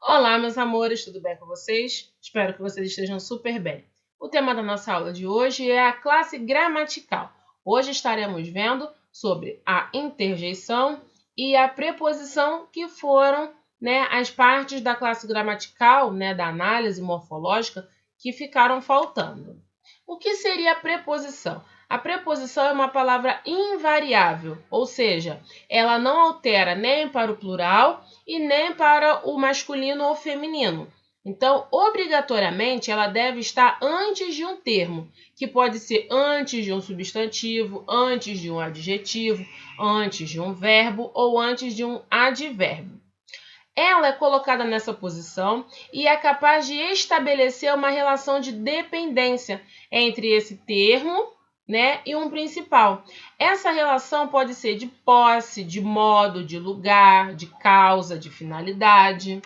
Olá, meus amores, tudo bem com vocês? Espero que vocês estejam super bem. O tema da nossa aula de hoje é a classe gramatical. Hoje estaremos vendo sobre a interjeição e a preposição, que foram, as partes da classe gramatical, da análise morfológica, que ficaram faltando. O que seria a preposição? A preposição é uma palavra invariável, ou seja, ela não altera nem para o plural e nem para o masculino ou feminino. Então, obrigatoriamente, ela deve estar antes de um termo, que pode ser antes de um substantivo, antes de um adjetivo, antes de um verbo ou antes de um advérbio. Ela é colocada nessa posição e é capaz de estabelecer uma relação de dependência entre esse termo, e um principal. Essa relação pode ser de posse, de modo, de lugar, de causa, de finalidade.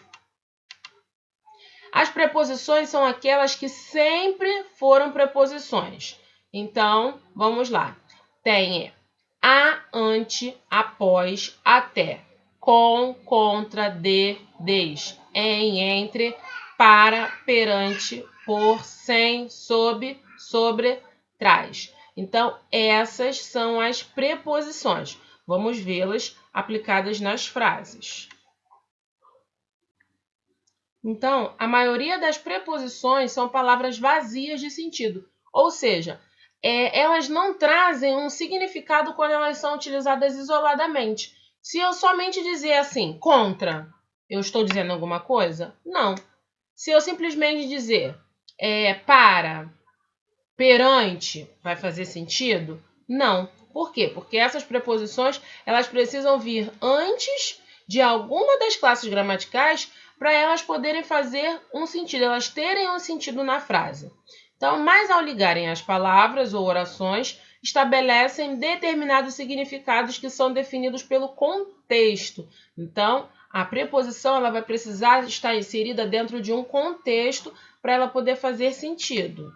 As preposições são aquelas que sempre foram preposições. Então, vamos lá. Tem a, ante, após, até, com, contra, de, des, em, entre, para, perante, por, sem, sob, sobre, trás. Então, essas são as preposições. Vamos vê-las aplicadas nas frases. Então, a maioria das preposições são palavras vazias de sentido, ou seja, elas não trazem um significado quando elas são utilizadas isoladamente. Se eu somente dizer assim, contra, eu estou dizendo alguma coisa? Não. Se eu simplesmente dizer para, perante, vai fazer sentido? Não. Por quê? Porque essas preposições elas precisam vir antes de alguma das classes gramaticais para elas poderem fazer um sentido, elas terem um sentido na frase. Então, mas ao ligarem as palavras ou orações, estabelecem determinados significados que são definidos pelo contexto. Então, a preposição ela vai precisar estar inserida dentro de um contexto para ela poder fazer sentido.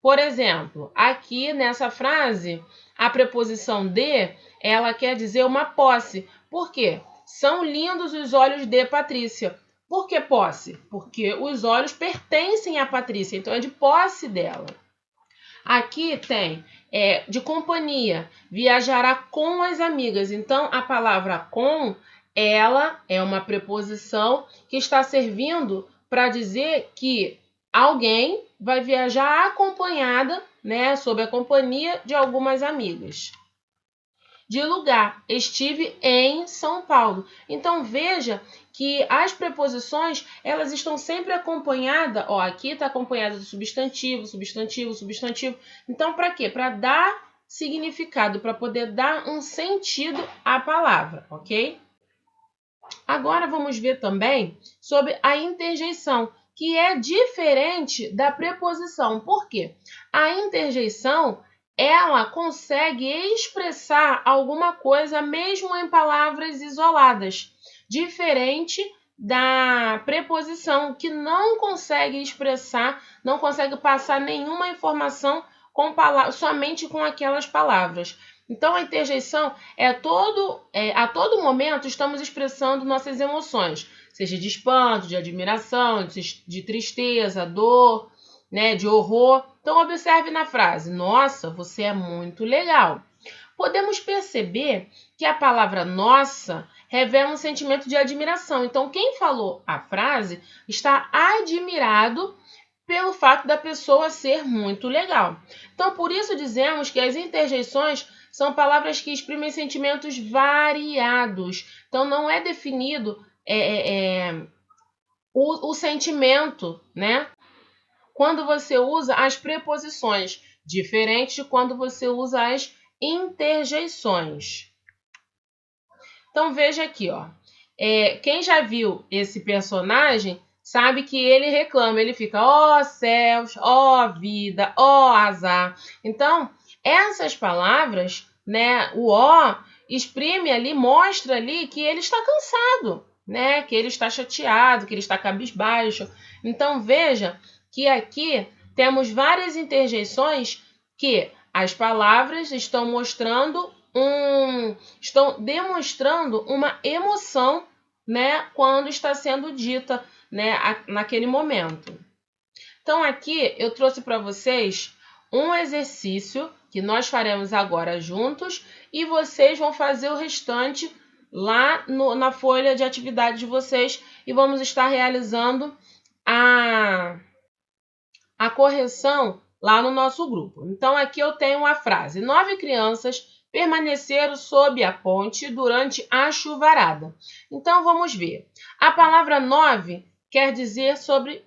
Por exemplo, aqui nessa frase, a preposição de, ela quer dizer uma posse. Por quê? São lindos os olhos de Patrícia. Por que posse? Porque os olhos pertencem a Patrícia, então é de posse dela. Aqui tem de companhia, viajará com as amigas. Então, a palavra com, ela é uma preposição que está servindo para dizer que alguém vai viajar acompanhada, sob a companhia de algumas amigas. De lugar, estive em São Paulo. Então, veja que as preposições, elas estão sempre acompanhadas, aqui está acompanhada do substantivo, substantivo, substantivo. Então, para quê? Para dar significado, para poder dar um sentido à palavra, ok? Agora vamos ver também sobre a interjeição, que é diferente da preposição. Por quê? A interjeição, ela consegue expressar alguma coisa mesmo em palavras isoladas, diferente da preposição, que não consegue expressar, não consegue passar nenhuma informação somente com aquelas palavras. Então, a interjeição a todo momento estamos expressando nossas emoções, seja de espanto, de admiração, de tristeza, dor, de horror. Então, observe na frase: nossa, você é muito legal. Podemos perceber que a palavra nossa revela um sentimento de admiração. Então, quem falou a frase está admirado pelo fato da pessoa ser muito legal. Então, por isso dizemos que as interjeições são palavras que exprimem sentimentos variados. Então, não é definido o sentimento, quando você usa as preposições, diferente de quando você usa as interjeições. Então, veja aqui, quem já viu esse personagem sabe que ele reclama, ele fica, ó céus, ó vida, ó azar. Então, essas palavras, o ó exprime ali, mostra ali que ele está cansado, que ele está chateado, que ele está cabisbaixo. Então, veja que aqui temos várias interjeições que as palavras estão demonstrando uma emoção né, quando está sendo dita, né, naquele momento. Então, aqui eu trouxe para vocês um exercício que nós faremos agora juntos e vocês vão fazer o restante lá na folha de atividade de vocês e vamos estar realizando a correção lá no nosso grupo. Então, aqui eu tenho a frase: 9 crianças permaneceram sob a ponte durante a chuvarada. Então, vamos ver. A palavra 9 quer dizer sobre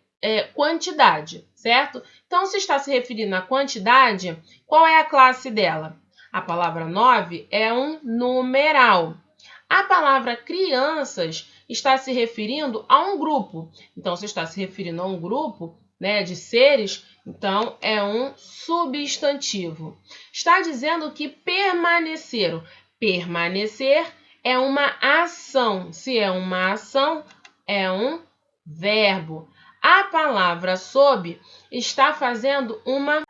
quantidade, certo? Então, se está se referindo à quantidade, qual é a classe dela? A palavra 9 é um numeral. A palavra crianças está se referindo a um grupo. Então, se está se referindo a um grupo, né, de seres, então é um substantivo. Está dizendo que permaneceram. Permanecer é uma ação. Se é uma ação, é um verbo. A palavra sob está fazendo uma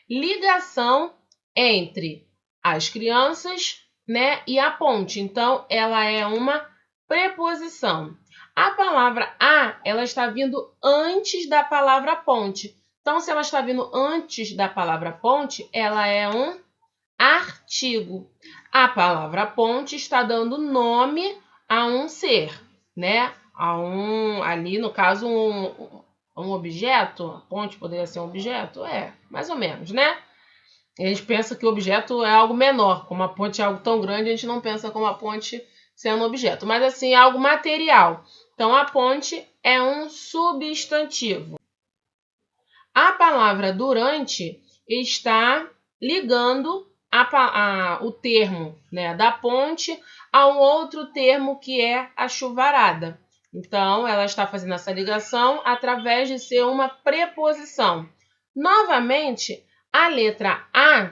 ligação entre as crianças, né, e a ponte. Então, ela é uma preposição. A palavra a, ela está vindo antes da palavra ponte. Então, se ela está vindo antes da palavra ponte, ela é um artigo. A palavra ponte está dando nome a um ser, né? Ali, no caso, um objeto. A ponte poderia ser um objeto? É, mais ou menos, né? A gente pensa que o objeto é algo menor. Como a ponte é algo tão grande, a gente não pensa como a ponte sendo um objeto. Mas, assim, é algo material. Então, a ponte é um substantivo. A palavra durante está ligando o termo, né, da ponte a um outro termo que é a chuvarada. Então, ela está fazendo essa ligação através de ser uma preposição. Novamente, a letra A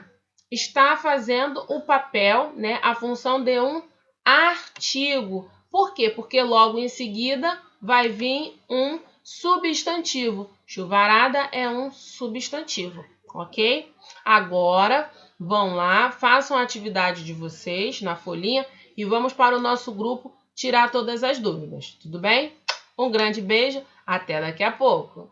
está fazendo o papel, né, a função de um artigo. Por quê? Porque logo em seguida vai vir um substantivo. Chuvarada é um substantivo, ok? Agora, vão lá, façam a atividade de vocês na folhinha e vamos para o nosso grupo tirar todas as dúvidas, tudo bem? Um grande beijo, até daqui a pouco!